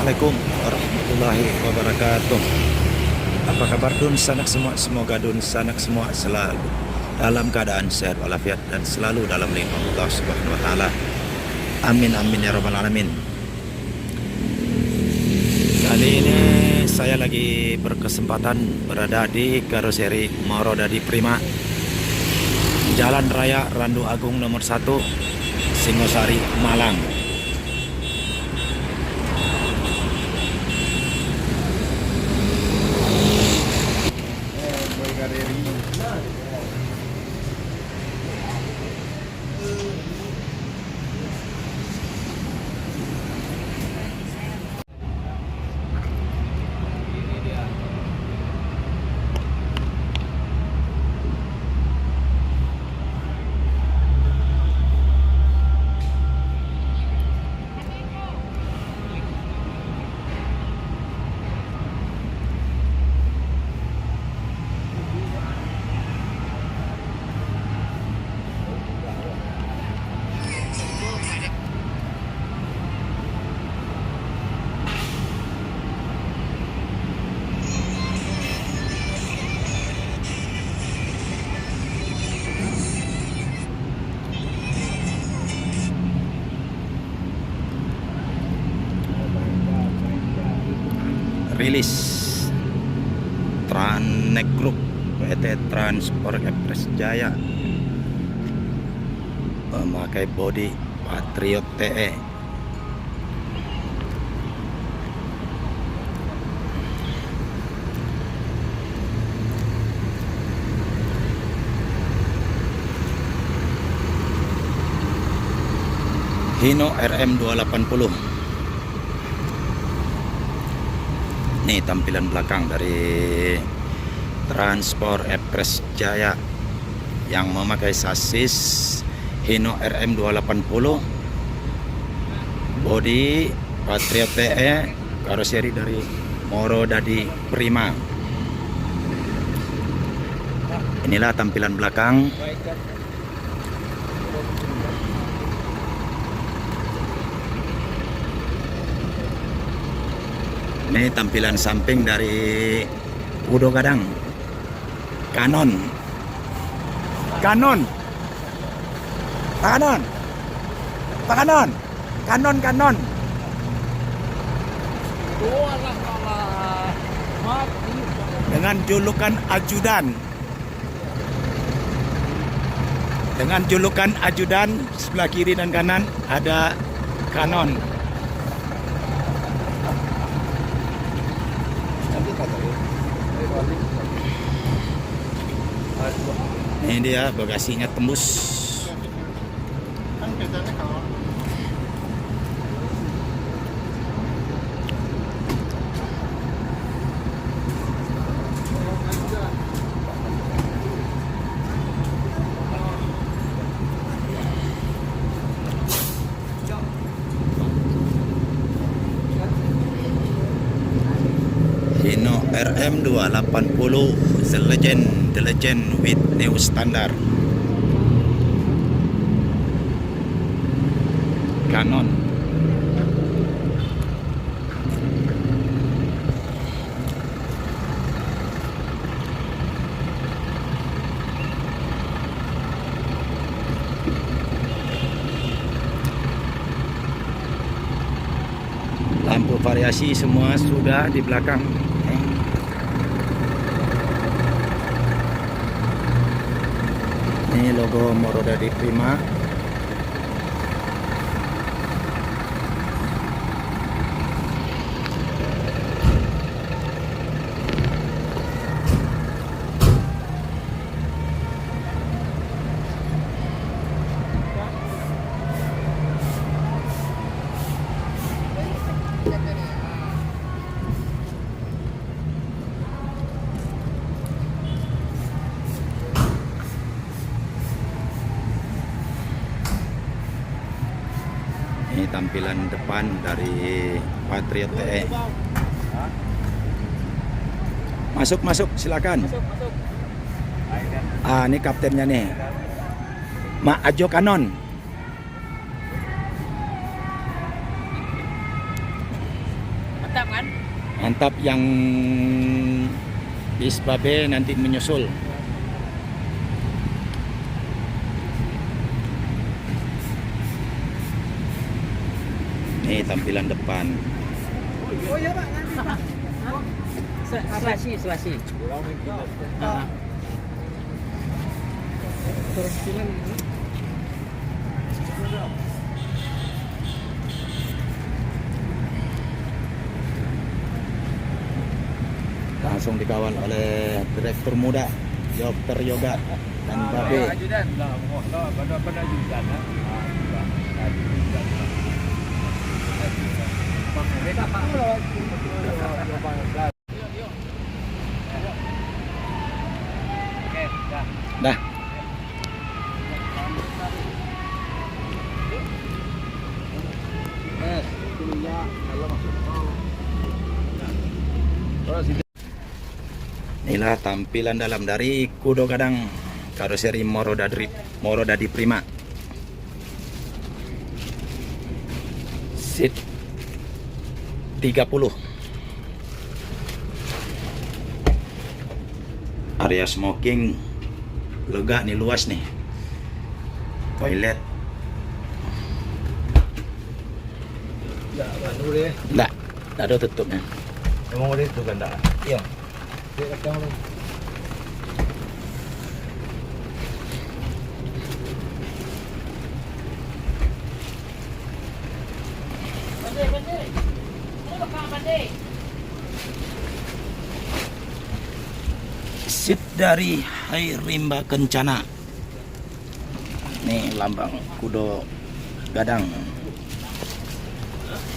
Assalamualaikum warahmatullahi wabarakatuh. Apa kabar dun sanak semua? Semoga dun sanak semua selalu dalam keadaan sehat walafiat dan selalu dalam lindungan Allah Subhanahu wa taala. Amin amin ya rabbal alamin. Kali ini saya lagi berkesempatan berada di karoseri Marodadi Prima, Jalan Raya Randu Agung nomor 1, Singosari, Malang. Rilis Tranek Group PT Transport Express Jaya memakai bodi Patriot TE. Hino RM 280. Ini tampilan belakang dari Transport Express Jaya yang memakai sasis Hino RM 280, bodi Patriot TE, karoseri dari Marodadi Prima. Inilah tampilan belakang. Ini tampilan samping dari Udo Gadang, Canon, Canon, Canon, Canon, Canon, Canon. Dengan julukan ajudan, sebelah kiri dan kanan ada Canon. Ini dia bagasinya tembus. Hino RM 280, the legend with new standard. Canon. Lampu variasi semua sudah di belakang. Ini logo Marodadi Prima. Ini tampilan depan dari Patriot TE. Masuk, silakan. Ini kaptennya nih, Mak Ajo Canon. Mantap, yang bis babe nanti menyusul. Ini tampilan depan. Oh iya Pak, nanti Pak. Selasi. Terus film. Langsung dikawal oleh direktur muda Dr. Yoga dan Babe. Dah. Inilah tampilan dalam dari Kudo Gadang karoseri Morodadi Prima. Seat 30. Area smoking lega nih, luas nih. Toilet. Enggak ada tutupnya. Emang udah itu kan enggak? Iya. Seat dari Hai Rimba Kencana. Nih lambang Kudo Gadang.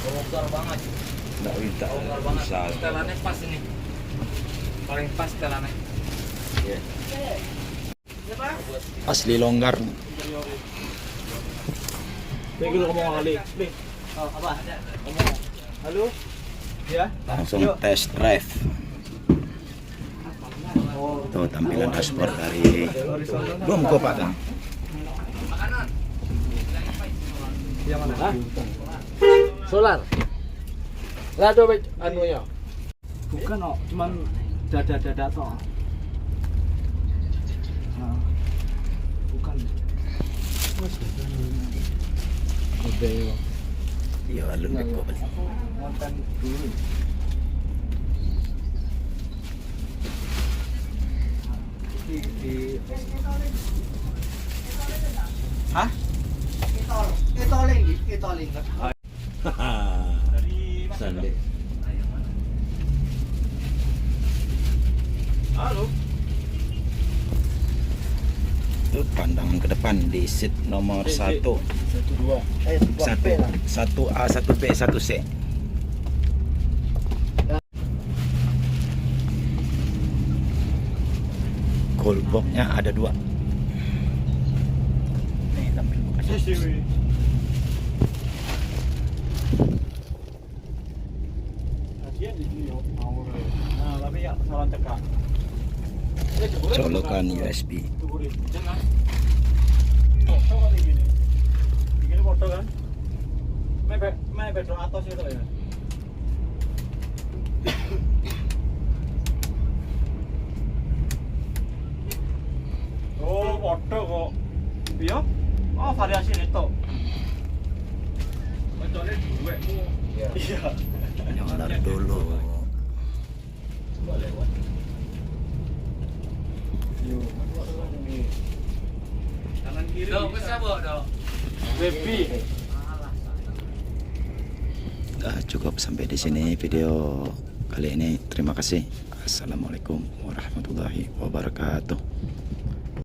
Longgar banget. Nggak minta. Longgar banget. Bisa. Setelannya pas ini. Paling pas setelannya. Iya. Asli longgar. Tinggal ngomong kali. Oh, apa? Ngomong. Halo? Ya? Langsung test drive. Tuh tampilan dashboard dari belum kok Pak Kang. Yang mana? Hah? Solar. Lah ada anunya. Bukan kok, cuman dada toh. Nah, bukan. Oke. Iya, lembek kok beli. Konten dulu. Hah? Etoling. Sande. Halo. Itu pandangan ke depan di seat nomor 1. 1 2. 1A, 1B, 1C. Cold box-nya ada 2. Nih tampil buka. Colokan USB. Oh, foto kok. Iya? Oh, variasi itu. Contohnya duwekmu. Iya. Nyolor dulu. Coba lewat. Yuk. Kanan kiri. Dok, bisa, Dok. Baby. Cukup sampai di sini video kali ini. Terima kasih. Assalamualaikum warahmatullahi wabarakatuh.